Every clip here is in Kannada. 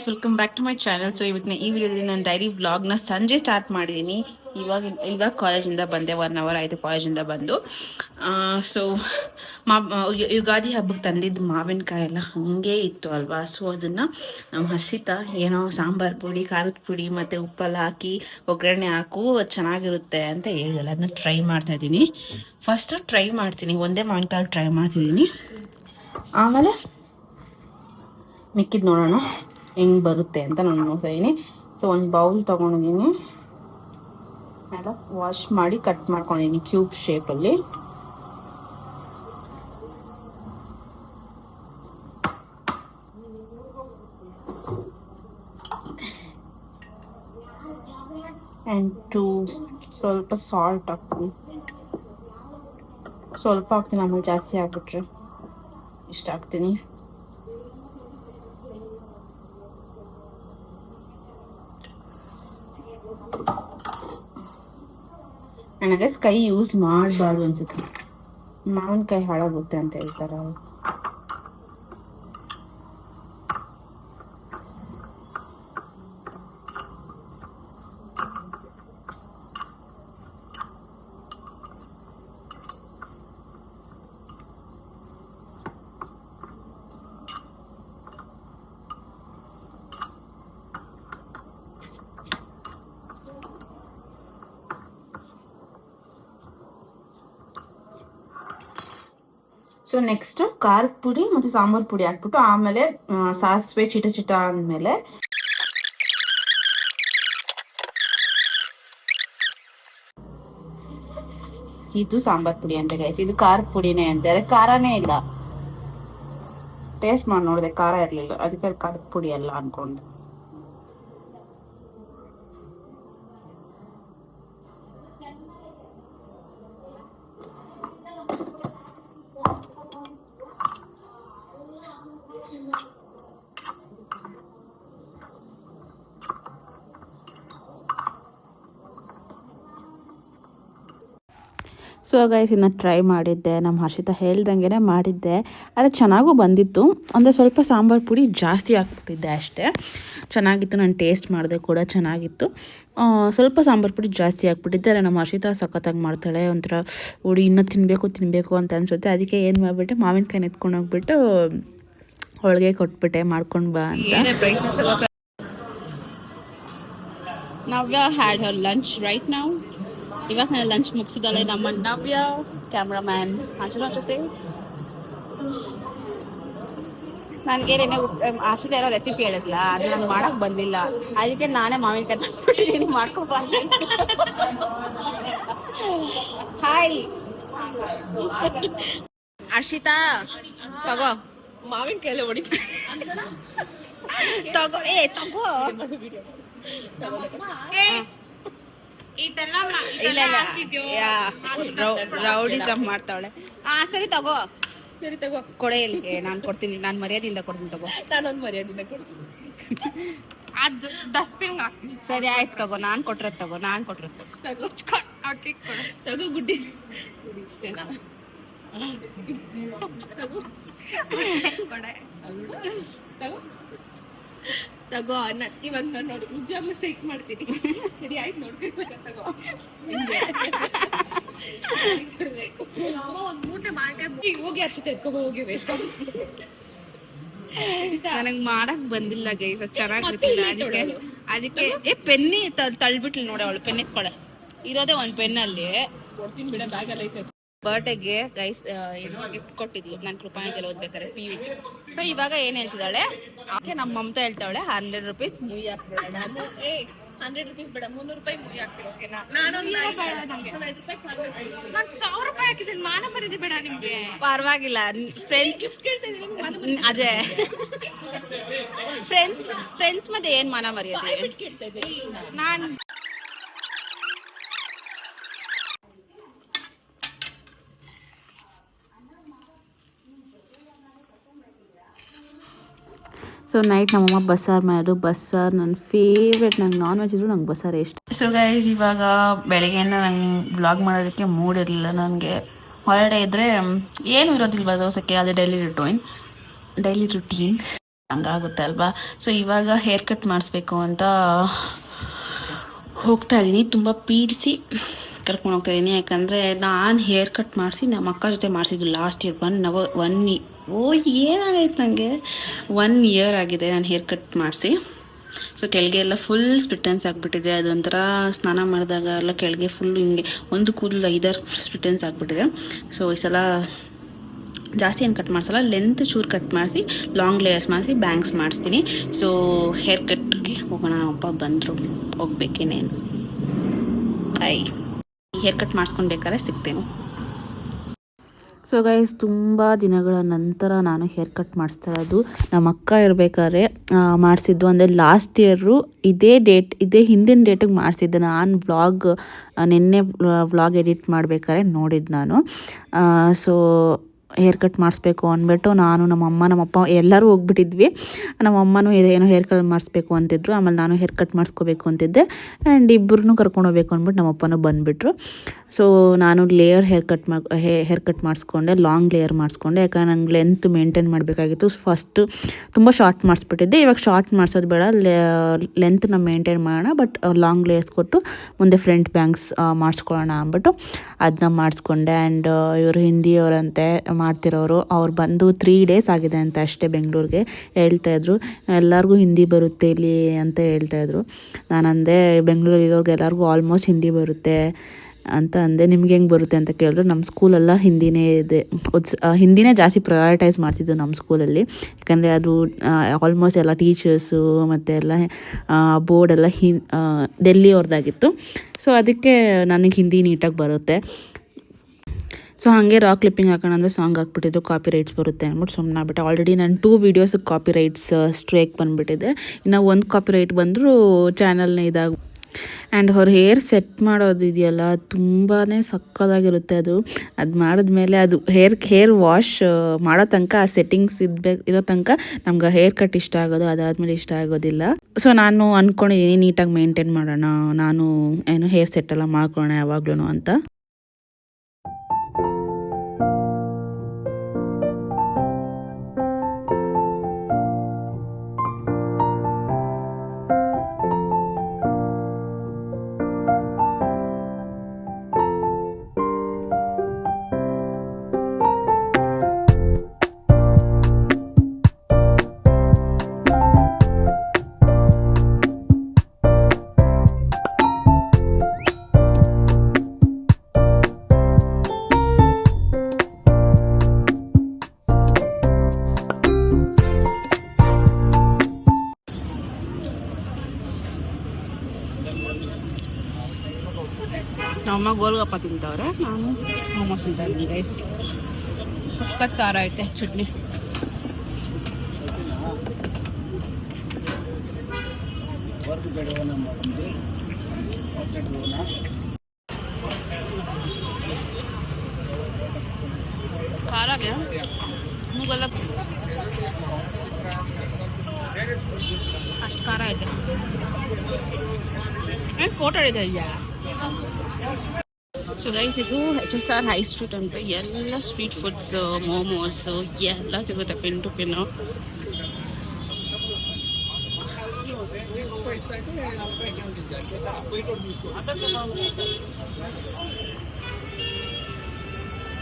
Guys, welcome back to my channel. So ಇವತ್ತಿನ ಈ ವಿಡಿಯೋದಲ್ಲಿ ನಾನು ಡೈರಿ ವ್ಲಾಗ್ನ ಸಂಜೆ ಸ್ಟಾರ್ಟ್ ಮಾಡಿದ್ದೀನಿ. ಇವಾಗ ಕಾಲೇಜಿಂದ ಬಂದೆ, 1 ಅವರ್ ಆಯಿತು ಕಾಲೇಜಿಂದ ಬಂದು. ಸೊ ಯುಗಾದಿ ಹಬ್ಬಕ್ಕೆ ತಂದಿದ್ದು ಮಾವಿನಕಾಯಿ ಎಲ್ಲ ಹಾಗೆ ಇತ್ತು ಅಲ್ವಾ. ಸೊ ಅದನ್ನು ನಮ್ಮ ಹರ್ಷಿತಾ ಏನೋ ಸಾಂಬಾರು ಪುಡಿ, ಖಾರದ ಪುಡಿ ಮತ್ತು ಉಪ್ಪೆಲ್ಲ ಹಾಕಿ ಒಗ್ಗರಣೆ ಹಾಕು ಚೆನ್ನಾಗಿರುತ್ತೆ ಅಂತ ಹೇಳಿದಲ್ಲ, ಅದನ್ನ ಟ್ರೈ ಮಾಡ್ತಾಯಿದ್ದೀನಿ. ಫಸ್ಟು ಟ್ರೈ ಮಾಡ್ತೀನಿ, ಒಂದೇ ಮಾವಿನಕಾಯಿ ಟ್ರೈ ಮಾಡ್ತಿದ್ದೀನಿ. ಆಮೇಲೆ ಮಿಕ್ಕಿದ್ದು ನೋಡೋಣ ಹೆಂಗೆ ಬರುತ್ತೆ ಅಂತ ನಾನು ನೋಡ್ತಾ ಇದ್ದೀನಿ. ಸೊ ಒಂದು ಬೌಲ್ ತೊಗೊಂಡಿದ್ದೀನಿ, ಎಲ್ಲ ವಾಶ್ ಮಾಡಿ ಕಟ್ ಮಾಡ್ಕೊಂಡಿದ್ದೀನಿ ಕ್ಯೂಬ್ ಶೇಪಲ್ಲಿ. ಆ್ಯಂಡ್ ಸ್ವಲ್ಪ ಸಾಲ್ಟ್ ಹಾಕ್ತೀನಿ, ಸ್ವಲ್ಪ ಹಾಕ್ತೀನಿ, ಆಮೇಲೆ ಜಾಸ್ತಿ ಹಾಕ್ಬಿಟ್ರೆ ಇಷ್ಟ ಹಾಕ್ತೀನಿ. ನನಗೆ ಕೈ ಯೂಸ್ ಮಾಡಬಾರ್ದು ಅನ್ಸುತ್ತೆ, ಮಾವಿನಕಾಯಿ ಹಾಳಾಗುತ್ತೆ ಅಂತ ಹೇಳ್ತಾರೆ ಅವರು. ಸೊ ನೆಕ್ಸ್ಟ್ ಖಾರದ ಪುಡಿ ಮತ್ತು ಸಾಂಬಾರು ಪುಡಿ ಹಾಕ್ಬಿಟ್ಟು ಆಮೇಲೆ ಸಾಸಿವೆ ಚಿಟ ಅಂದಮೇಲೆ ಇದು ಸಾಂಬಾರು ಪುಡಿ ಅಂತ ಗೈಸ್. ಇದು ಖಾರದ ಪುಡಿನೇ ಅಂತಾರೆ, ಖಾರನೇ ಇಲ್ಲ. ಟೇಸ್ಟ್ ಮಾಡಿ ನೋಡಿದೆ, ಖಾರ ಇರಲಿಲ್ಲ, ಅದಕ್ಕೆ ಖಾರದ ಪುಡಿ ಅಲ್ಲ ಅನ್ಕೊಂಡೆ. ಸೊ ಗೈಸ್, ಇನ್ನು ಟ್ರೈ ಮಾಡಿದ್ದೆ, ನಮ್ಮ ಹರ್ಷಿತಾ ಹೇಳ್ದಂಗೆ ಮಾಡಿದ್ದೆ. ಆದರೆ ಚೆನ್ನಾಗೂ ಬಂದಿತ್ತು, ಅಂದರೆ ಸ್ವಲ್ಪ ಸಾಂಬಾರು ಪುಡಿ ಜಾಸ್ತಿ ಹಾಕ್ಬಿಟ್ಟಿದ್ದೆ ಅಷ್ಟೇ. ಚೆನ್ನಾಗಿತ್ತು, ನಾನು ಟೇಸ್ಟ್ ಮಾಡಿದೆ ಕೂಡ ಚೆನ್ನಾಗಿತ್ತು. ಸ್ವಲ್ಪ ಸಾಂಬಾರು ಪುಡಿ ಜಾಸ್ತಿ ಹಾಕ್ಬಿಟ್ಟಿದ್ದೆ. ಅಲ್ಲ, ನಮ್ಮ ಹರ್ಷಿತಾ ಸಖತ್ತಾಗಿ ಮಾಡ್ತಾಳೆ, ಒಂಥರ ಹುಡಿ ಇನ್ನೂ ತಿನ್ನಬೇಕು ಅಂತ ಅನಿಸುತ್ತೆ. ಅದಕ್ಕೆ ಏನು ಮಾಡಿಬಿಟ್ಟೆ, ಮಾವಿನಕಾಯಿ ಎತ್ಕೊಂಡು ಹೋಗ್ಬಿಟ್ಟು ಹೋಳಿಗೆ ಕೊಟ್ಬಿಟ್ಟೆ, ಮಾಡ್ಕೊಂಡು ಬಾ ಅಂತ. Navya had her lunch right now. ಇವಾಗ ನಾನು ಲಂಚ್ ಮುಗಿಸಿದಾಳೆ ನಮ್ಮ ನವ್ಯ, ಕ್ಯಾಮ್ರಾಮ್ಯಾನ್ ಅಂಜನಾ ಜೊತೆ. ನನಗೇನೇನೆ ಆಶಿತ ಏನೋ ರೆಸಿಪಿ ಹೇಳಿದ್ಲ, ಅದು ನಾನು ಮಾಡಕ್ ಬಂದಿಲ್ಲ, ಅದಕ್ಕೆ ನಾನೇ ಮಾವಿನಕಾಯಿ ತಗೊಂಡಿದ್ದೀನಿ, ಮಾಡ್ಕೊಬ. ಹಾಯ್ ಹರ್ಷಿತಾ, ತಗೋ ಮಾವಿನಕಾಯಲ್ಲೇ ಹೊಡಿ, ತಗೋ ತಗೋ. ರೌಡಿಸಮ್ ಮಾಡ್ತಾವಳೆ. ಸರಿ ತಗೋ, ಸರಿ ತಗೋ, ಕೊಡೆ ಇಲ್ಲಿ, ನಾನು ಕೊಡ್ತೀನಿ, ನಾನು ಮರ್ಯಾದೆಯಿಂದ ಕೊಡ್ತೀನಿ, ತಗೋ. ನಾನೊಂದು ಮರ್ಯಾದೆಯಿಂದ ಕೊಡ್ತೀನಿ, ಅದು ಡಸ್ಟ್ಬಿನ್ ಹಾಕ್ತೀನಿ. ಸರಿ ಆಯ್ತು ತಗೋ, ನಾನು ಕೊಟ್ಟಿರೋದು ತಗೋ, ತಗೋ ತಗೋ ಗುಡ್ಡಿ ಇಷ್ಟೇನಾ, ತಗೋ ತಗೋ ತಗೋ. ಇವಾಗ ನಾನು ನೋಡಿ ನಿಜವಾಗ್ಲೂ ಸೈಕ್ ಮಾಡ್ತೀನಿ. ಸರಿ ಆಯ್ತು, ನೋಡ್ತಿರ್ಬೇಕ, ತಗೋ. ಒಂದು ಮೂಟೆ ಮಾವಿನಕಾಯಿ ಹೋಗಿ ಅರ್ಷಿತ ಎತ್ಕೊಬೋ, ಹೋಗಿ ವೇಸ್ಟ್ ಆಗುತ್ತೆ. ನನಗೆ ಮಾಡಕ್ ಬಂದಿಲ್ಲ ಗೈಸ್, ಚೆನ್ನಾಗಿ ಅದಕ್ಕೆ ಪೆನ್ನಿ ತಳ್ಬಿಟ್ಲಿ ನೋಡಿ ಅವಳು. ಪೆನ್ ಎತ್ಕೊಳೆ, ಇರೋದೇ ಒಂದು ಪೆನ್ನಲ್ಲಿ. ಕೊಡ್ತೀನಿ ಬಿಡ, ಬ್ಯಾಗಲ್ಲಿ ಐತೆ. ಬರ್ಡೇಗೆ ಗೈಸ್ ಏನೋ ಗಿಫ್ಟ್ ಕೊಟ್ಟಿದ್ವಿ, ನಾನು ಕೃಪಾಣಿಗೆಲ್ಲ ಓದ್ಬೇಕಾರೆ PU. ಸೊ ಇವಾಗ ಏನು ಹೇಳ್ತಿದ್ದಾಳೆ, ಓಕೆ ನಮ್ಮ ಮಮತಾ ಹೇಳ್ತಾವಳೆ 100 ರೂಪೀಸ್ ಮೂವಿ ಹಾಕ್ಬೇಡ. ನಾನು 100 ರೂಪೀಸ್ ಬೇಡ, 300 ರೂಪಾಯಿ ಮೂವಿ ಹಾಕ್ತೀನಿ, ಓಕೆನಾ? ನಾನು 1000 ರೂಪಾಯಿ ಹಾಕಿದ್ದೀನಿ, ಮಾನ ಮರ್ಯಾದೆ ಬೇಡ ನಿಮ್ಗೆ. ಪರವಾಗಿಲ್ಲ, ಫ್ರೆಂಡ್ಸ್ ಗಿಫ್ಟ್ ಕೇಳ್ತಾ ಇದ್ದೀನಿ, ಅದೇ ಫ್ರೆಂಡ್ಸ್ ಮತ್ತೆ ಏನ್ ಮಾನ ಮರ್ಯಾದೆ ಕೇಳ್ತಾ ಇದ್ದೀನಿ ನಾನು. ಸೊ ನೈಟ್ ನಮ್ಮಮ್ಮ ಬಸ್ಸಾರು ಮಾಡೋದು. ಬಸ್ಸಾರು ನನ್ನ ಫೇವ್ರೆಟ್, ನಂಗೆ ನಾನ್ ವೆಜ್ ಇದ್ರು ನಂಗೆ ಬಸ್ಸಾರು ಇಷ್ಟ. ಸೊ ಗೈಸ್, ಇವಾಗ ಬೆಳಗ್ಗೆಯಿಂದ ನಂಗೆ ವ್ಲಾಗ್ ಮಾಡೋದಕ್ಕೆ ಮೂಡ್ ಇರಲಿಲ್ಲ. ನನಗೆ ಹಾಲಿಡೇ ಇದ್ದರೆ ಏನೂ ಇರೋದಿಲ್ವ ದೋಸಕ್ಕೆ, ಅದೇ ಡೈಲಿ ರುಟೀನ್. ಹಂಗಾಗುತ್ತೆ ಅಲ್ವಾ. ಸೊ ಇವಾಗ ಹೇರ್ ಕಟ್ ಮಾಡಿಸ್ಬೇಕು ಅಂತ ಹೋಗ್ತಾ ಇದ್ದೀನಿ. ತುಂಬ ಪೀಡಿಸಿ ಕರ್ಕೊಂಡು ಹೋಗ್ತಾ ಇದ್ದೀನಿ. ಯಾಕಂದರೆ ನಾನು ಹೇರ್ ಕಟ್ ಮಾಡಿಸಿ ನಮ್ಮ ಅಕ್ಕ ಜೊತೆ ಮಾಡಿಸಿದ್ದು ಲಾಸ್ಟ್ ಇಯರ್ 1 ಏನಾಗೈತೆ ನನಗೆ 1 ಇಯರ್ ಆಗಿದೆ ನಾನು ಹೇರ್ ಕಟ್ ಮಾಡಿಸಿ. ಸೊ ಕೆಳಗೆ ಎಲ್ಲ ಫುಲ್ ಸ್ಪ್ಲಿಟನ್ಸ್ ಆಗಿಬಿಟ್ಟಿದೆ. ಅದೊಂಥರ ಸ್ನಾನ ಮಾಡಿದಾಗ ಎಲ್ಲ ಕೆಳಗೆ ಫುಲ್ ಹಿಂಗೆ ಒಂದು ಕೂದಲು 5-6 ಸ್ಪ್ಲಿಟನ್ಸ್ ಆಗಿಬಿಟ್ಟಿದೆ. ಸೊ ಈ ಸಲ ಜಾಸ್ತಿ ಏನು ಕಟ್ ಮಾಡಿಸಲ್ಲ, ಲೆಂತ್ ಚೂರು ಕಟ್ ಮಾಡಿಸಿ ಲಾಂಗ್ ಲೇಯರ್ಸ್ ಮಾಡಿಸಿ ಬ್ಯಾಂಗ್ಸ್ ಮಾಡಿಸ್ತೀನಿ. ಸೊ ಹೇರ್ ಕಟ್ಗೆ ಹೋಗೋಣ. ಅಪ್ಪ ಬಂದರು, ಹೋಗ್ಬೇಕೇನೇನು. ಹೇರ್ ಕಟ್ ಮಾಡಿಸ್ಕೊಳ್ಬೇಕಾದ್ರೆ ಸಿಗ್ತೇನೆ. ಸೊ ಗೈಸ್, ತುಂಬ ದಿನಗಳ ನಂತರ ನಾನು ಹೇರ್ ಕಟ್ ಮಾಡಿಸ್ತಾ ಇರೋದು. ನಮ್ಮ ಅಕ್ಕ ಇರಬೇಕಾದ್ರೆ ಮಾಡಿಸಿದ್ದು. ಅಂದರೆ ಲಾಸ್ಟ್ ಇಯರು ಇದೇ ಹಿಂದಿನ ಡೇಟಿಗೆ ಮಾಡಿಸಿದ್ದೆ. ನಾನು ನಿನ್ನೆ ವ್ಲಾಗ್ ಎಡಿಟ್ ಮಾಡಬೇಕಾದ್ರೆ ನೋಡಿದ್ದು ನಾನು. ಸೊ ಹೇರ್ ಕಟ್ ಮಾಡಿಸ್ಬೇಕು ಅಂದ್ಬಿಟ್ಟು ನಾನು ನಮ್ಮಪ್ಪ ಎಲ್ಲರೂ ಹೋಗ್ಬಿಟ್ಟಿದ್ವಿ. ನಮ್ಮಮ್ಮನೂ ಏನೋ ಹೇರ್ ಕಟ್ ಮಾಡಿಸ್ಬೇಕು ಅಂತಿದ್ರು. ಆಮೇಲೆ ನಾನು ಹೇರ್ ಕಟ್ ಮಾಡಿಸ್ಕೋಬೇಕು ಅಂತಿದ್ದೆ. ಆ್ಯಂಡ್ ಇಬ್ಬರನ್ನೂ ಕರ್ಕೊಂಡು ಹೋಗ್ಬೇಕು ಅಂದ್ಬಿಟ್ಟು ನಮ್ಮಪ್ಪನೂ ಬಂದುಬಿಟ್ರು. ಸೊ ನಾನು ಹೇರ್ ಕಟ್ ಮಾಡಿಸ್ಕೊಂಡೆ, ಲಾಂಗ್ ಲೇಯರ್ ಮಾಡಿಸ್ಕೊಂಡೆ. ಯಾಕಂದ್ರೆ ನಂಗೆ ಲೆಂತ್ ಮೇಂಟೈನ್ ಮಾಡಬೇಕಾಗಿತ್ತು. ಫಸ್ಟು ತುಂಬ ಶಾರ್ಟ್ ಮಾಡಿಸ್ಬಿಟ್ಟಿದ್ದೆ. ಇವಾಗ ಶಾರ್ಟ್ ಮಾಡಿಸೋದು ಬೇಡ, ಲೆಂತ್ನ ಮೇಂಟೈನ್ ಮಾಡೋಣ, ಬಟ್ ಲಾಂಗ್ ಲೇಯರ್ಸ್ ಕೊಟ್ಟು ಮುಂದೆ ಫ್ರಂಟ್ ಬ್ಯಾಂಗ್ಸ್ ಮಾಡಿಸ್ಕೊಳ್ಳೋಣ ಅಂದ್ಬಿಟ್ಟು ಅದನ್ನ ಮಾಡಿಸ್ಕೊಂಡೆ. ಆ್ಯಂಡ್ ಇವರು ಹಿಂದಿಯವರಂತೆ ಮಾಡ್ತಿರೋರು. ಅವ್ರು ಬಂದು 3 days ಆಗಿದೆ ಅಂತ ಅಷ್ಟೇ ಬೆಂಗಳೂರಿಗೆ. ಹೇಳ್ತಾಯಿದ್ರು ಎಲ್ಲರಿಗೂ ಹಿಂದಿ ಬರುತ್ತೆ ಇಲ್ಲಿ ಅಂತ ಹೇಳ್ತಾಯಿದ್ರು. ನಾನು ಅಂದೆ ಬೆಂಗಳೂರಲ್ಲಿ ಇರೋರ್ಗೆ ಎಲ್ಲರಿಗೂ ಆಲ್ಮೋಸ್ಟ್ ಹಿಂದಿ ಬರುತ್ತೆ ಅಂತ ಅಂದೆ. ನಿಮ್ಗೆ ಹೆಂಗೆ ಬರುತ್ತೆ ಅಂತ ಕೇಳಿದ್ರು. ನಮ್ಮ ಸ್ಕೂಲೆಲ್ಲ ಹಿಂದಿನೇ ಜಾಸ್ತಿ ಪ್ರಯಾರಿಟೈಸ್ ಮಾಡ್ತಿದ್ದು ನಮ್ಮ ಸ್ಕೂಲಲ್ಲಿ. ಯಾಕಂದರೆ ಅದು ಆಲ್ಮೋಸ್ಟ್ ಎಲ್ಲ ಟೀಚರ್ಸು ಮತ್ತು ಎಲ್ಲ ಬೋರ್ಡೆಲ್ಲ ಡೆಲ್ಲಿ ಅವ್ರದ್ದಾಗಿತ್ತು. ಸೊ ಅದಕ್ಕೆ ನನಗೆ ಹಿಂದಿ ನೀಟಾಗಿ ಬರುತ್ತೆ. ಸೊ ಹಾಗೆ ರಾಕ್ ಕ್ಲಿಪ್ಪಿಂಗ್ ಹಾಕೋಣ ಅಂದರೆ ಸಾಂಗ್ ಹಾಕ್ಬಿಟ್ಟಿದ್ದು ಕಾಪಿ ರೈಟ್ಸ್ ಬರುತ್ತೆ ಅಂದ್ಬಿಟ್ಟು ಸುಮ್ಮನೆ ಆಗ್ಬಿಟ್ಟೆ. ಆಲ್ರೆಡಿ ನಾನು 2 ವೀಡಿಯೋಸಿಗೆ ಕಾಪಿ ರೈಟ್ಸ್ ಸ್ಟ್ರೈಕ್ ಬಂದುಬಿಟ್ಟಿದೆ. ಇನ್ನು 1 ಕಾಪಿ ರೈಟ್ ಬಂದರೂ ಚಾನಲ್ನ ಇದಾಗ. ಆ್ಯಂಡ್ ಅವ್ರ ಹೇರ್ ಸೆಟ್ ಮಾಡೋದು ಇದೆಯಲ್ಲ, ತುಂಬಾ ಸಕ್ಕದಾಗಿರುತ್ತೆ. ಅದು ಮಾಡಿದ್ಮೇಲೆ ಅದು ಹೇರ್ ವಾಶ್ ಮಾಡೋ ತನಕ ಆ ಸೆಟ್ಟಿಂಗ್ಸ್ ಇರೋ ತನಕ ನಮ್ಗೆ ಹೇರ್ ಕಟ್ ಇಷ್ಟ ಆಗೋದು, ಅದಾದಮೇಲೆ ಇಷ್ಟ ಆಗೋದಿಲ್ಲ. ಸೊ ನಾನು ಅಂದ್ಕೊಂಡಿದ್ದೀನಿ ನೀಟಾಗಿ ಮೇಂಟೈನ್ ಮಾಡೋಣ, ನಾನು ಹೇರ್ ಸೆಟ್ ಎಲ್ಲ ಮಾಡ್ಕೊಳ್ಳೋಣ ಯಾವಾಗ್ಲೂ ಅಂತ. ನಮ್ಮಮ್ಮ ಗೋಲ್ಗಪ್ಪ ತಿಂತವ್ರೆ, ನಾನು ಮೋಮೋಸ್ ತಿಂತಾ ಇದ್ದೀನಿ ಗೈಸ್. ಸಖತ್ ಖಾರ ಐತೆ ಚಟ್ನಿ. ಖಾರಾಗೆ ಮೂಗೆಲ್ಲ ಅಷ್ಟು ಖಾರ ಐತೆ. ಏನು ಫೋಟೋ ಹಿಡಿತಾ ಇದೆಯಾ? ಸೊ ಗೈಸ್, ಇದು HSR ಹೈ ಸ್ಟ್ರೀಟ್ ಅಂತ ಎಲ್ಲ ಸ್ಟ್ರೀಟ್ ಫುಡ್ಸ್, ಮೋಮೋಸು ಎಲ್ಲ ಸಿಗುತ್ತೆ ಪಿನ್ ಟು ಪಿನ್ನು.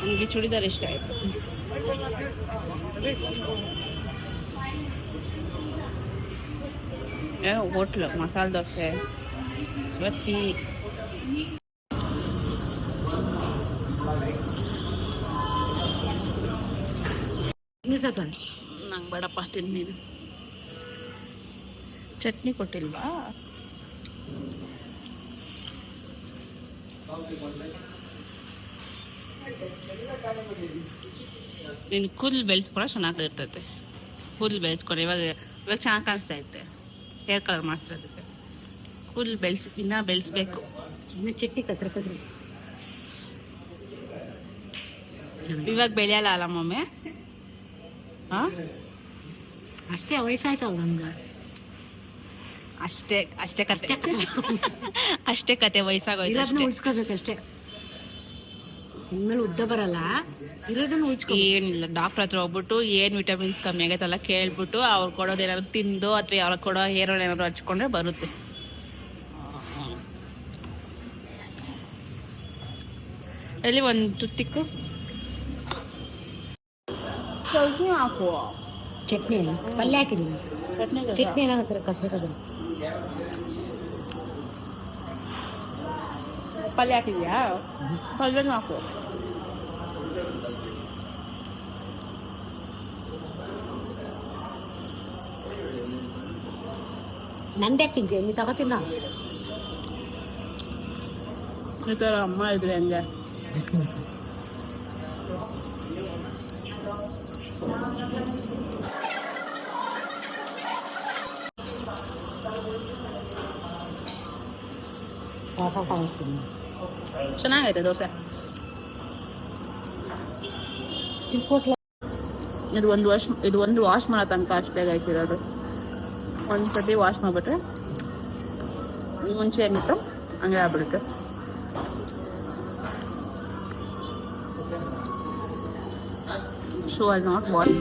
ನನಗೆ ಚೂಡಿದಾರ್ ಇಷ್ಟ ಆಯಿತು. ಹೋಟ್ಲು ಮಸಾಲೆ ದೋಸೆ, ಸ್ವತ್ತಿ, ನಂಗೆ ಬೇಡಪ್ಪ ತಿನ್ನಿ. ಚಟ್ನಿ ಕೊಟ್ಟಿಲ್ವಾ? ನೀನು ಕೂದಲು ಬೆಳೆಸ್ಕೊಳ ಚೆನ್ನಾಗಿರ್ತೈತೆ. ಕೂದಲು ಬೆಳೆಸ್ಕೊಡ. ಇವಾಗ ಚೆನ್ನಾಗಿ ಕಾಣಿಸ್ತಾ ಐತೆ ಹೇರ್ ಕಲರ್ ಮಾಡಿಸಿರೋದಕ್ಕೆ. ಕೂದಲು ಇನ್ನೂ ಬೆಳೆಸ್ಬೇಕು. ಚಟ್ನಿ ಕಸ್ರು ಇವಾಗ ಬೆಳೆಯಲ್ಲ ಅಲ್ಲ ಮೊಮ್ಮೆ? ಹಾಂ, ಅಷ್ಟೇ ವಯಸ್ಸಾಯ್ತವ ನಮ್ಗೆ. ಅಷ್ಟೇ ಕತೆ ವಯಸ್ಸಾಗೋಯ್ತು. ಉಳಿಸ್ಕೋಬೇಕಷ್ಟೇ. ಇನ್ಮೇಲೆ ಉದ್ದ ಬರಲ್ಲ, ಇರೋದನ್ನ ಉಳಿಸ್ಕೊ. ಏನಿಲ್ಲ, ಡಾಕ್ಟರ್ ಹತ್ರ ಹೋಗ್ಬಿಟ್ಟು ಏನು ವಿಟಮಿನ್ಸ್ ಕಮ್ಮಿ ಆಗೈತಲ್ಲ ಕೇಳ್ಬಿಟ್ಟು ಅವ್ರು ಕೊಡೋದು ಏನಾದ್ರು ತಿಂದು ಅಥವಾ ಅವ್ರು ಕೊಡೋ ಹೇರ್ ಆಯಿಲ್ ಏನಾದ್ರು ಹಚ್ಕೊಂಡ್ರೆ ಬರುತ್ತೆ. ಎಲ್ಲಿ ಒಂದು ತುತ್ತಿಕ್ಕು ಸ್ವಲ್ಪ ಹಾಕು. ಚಟ್ನಿ ಅಲ್ಲ, ಪಲ್ಯ ಹಾಕಿದ್ದೀನಿ. ಚಟ್ನಿ ಏನಾಗುತ್ತೆ ಕಸರು ಕಸರು. ಪಲ್ಯ ಹಾಕಿದ್ಯಾ? ಪಲ್ಯನೂ ಹಾಕು. ನಂದೇ ಹಾಕಿದ್ದೆ, ನೀ ತಗೋತಿಲ್ಲ. ಈ ಥರ ಅಮ್ಮ ಇದ್ರೆ ಹಂಗೆ. ಚೆನ್ನಾಗೈತೆ ದೋಸೆ. ಚಿಕ್ಕೋಟ್ಲ ಇದು ಒಂದು ವಾಶ್ ಮಾಡೋ ತನಕ ಅಷ್ಟೇ ಗಾಯಿಸಿರೋದು. ಒಂದು ಸತಿ ವಾಶ್ ಮಾಡಿಬಿಟ್ರೆ ಮುಂಚೆ ಏನಿತ್ತು ಹಂಗೆ ಆಗ್ಬಿಡುತ್ತೆ. So I not wash.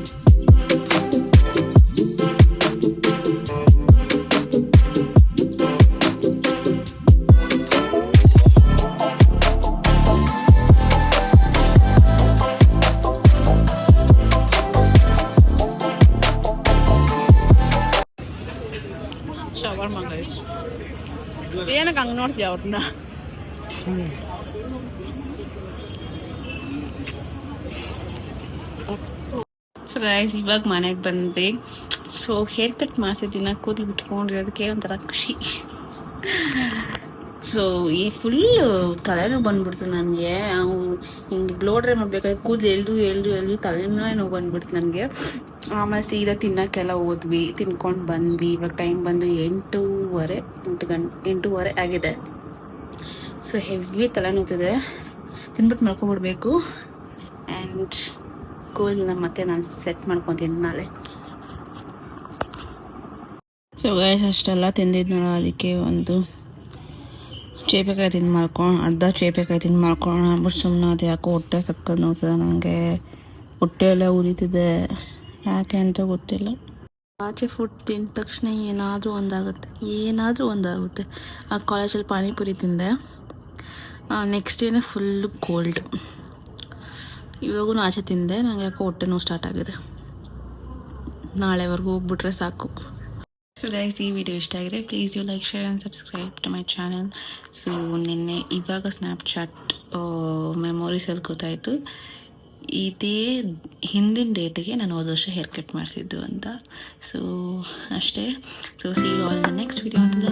Shawarma guys, ಏನಕ್ಕೆ ಹಂಗೆ ನೋಡ್ತೀಯ ಅವ್ರನ್ನ? ಸೊ ಗೈಸ್, ಇವಾಗ ಮನೆಗೆ ಬಂದೆ. ಸೊ ಹೇರ್ ಕಟ್ ಮಾಡಿಸಿದ್ದಿನ ಕೂದಲು ಬಿಟ್ಕೊಂಡಿರೋದಕ್ಕೆ ಒಂಥರ ಖುಷಿ. ಸೊ ಈ ಫುಲ್ ತಲೆನೋವು ಬಂದ್ಬಿಡ್ತು ನನಗೆ. ಹಿಂಗೆ ಬ್ಲೋ ಡ್ರೈ ಮಾಡಬೇಕಾದ್ರೆ ಕೂದಲು ಎಳ್ದು ತಲೆನೋವು ಬಂದ್ಬಿಡ್ತು ನನಗೆ. ಆಮೇಲೆ ಸೀದಾ ತಿನ್ನೋಕ್ಕೆಲ್ಲ ಹೋದ್ವಿ, ತಿನ್ಕೊಂಡು ಬಂದ್ವಿ. ಇವಾಗ ಟೈಮ್ ಬಂದು 8:30 ಆಗಿದೆ. ಸೊ ಹೆವಿ ತಲೆನೋವ್ತಿದೆ, ತಿನ್ಬಿಟ್ಟು ಮಲ್ಕೊಂಡ್ಬಿಡ್ಬೇಕು. ಆ್ಯಂಡ್ ಕೂದಲನ್ನ ಮತ್ತೆ ನಾನು ಸೆಟ್ ಮಾಡ್ಕೊತೀನಿ ನಾಳೆ. ಸೊ ಗೈಸ್, ಅಷ್ಟೆಲ್ಲ ತಿಂದಿದ್ನಲ್ಲ, ಅದಕ್ಕೆ ಒಂದು ಚೇಪೆಕಾಯಿ ಅರ್ಧ ಚೇಪೆಕಾಯಿ ತಿಂದು ಮಾಡ್ಕೊಳ್ಳೋಣ ಅಂದ್ಬಿಟ್ಟು ಸುಮ್ಮನೆ. ಅದು ಯಾಕೋ ಹೊಟ್ಟೆ ಸಕ್ಕತ್ ನೋಡ್ತದೆ ನನಗೆ, ಹೊಟ್ಟೆ ಎಲ್ಲ ಉರಿತಿದೆ, ಯಾಕೆ ಅಂತ ಗೊತ್ತಿಲ್ಲ. ಆಚೆ ಫುಡ್ ತಿಂದ ತಕ್ಷಣ ಏನಾದರೂ ಒಂದಾಗುತ್ತೆ. ಆ ಕಾಲೇಜಲ್ಲಿ ಪಾನಿಪುರಿ ತಿಂದೆ, ನೆಕ್ಸ್ಟ್ ಡೇನೇ ಫುಲ್ಲು ಕೋಲ್ಡ್. ಇವಾಗೂ ಆಚೆ ತಿಂದೆ, ನನಗೆ ಯಾಕೋ ಹೊಟ್ಟೆ ನೋವು ಸ್ಟಾರ್ಟ್ ಆಗಿದೆ. ನಾಳೆವರೆಗೂ ಹೋಗ್ಬಿಟ್ರೆ ಸಾಕು. ಸೊ ಗೈಸ್, ಈ ವಿಡಿಯೋ ಇಷ್ಟ ಆಗಿದೆ please you like, share and subscribe to my channel. So ಇವಾಗ ಸ್ನ್ಯಾಪ್ಚಾಟ್ ಮೆಮೊರೀಸಲ್ಲಿ ಗೊತ್ತಾಯಿತು ಇದೇ ಹಿಂದಿನ ಡೇಟಿಗೆ ನಾನು ಹೋದ ವರ್ಷ ಹೇರ್ ಕಟ್ ಮಾಡಿಸಿದ್ದು ಅಂತ. ಸೊ ಅಷ್ಟೇ. So see you all the next video ಅಂತ.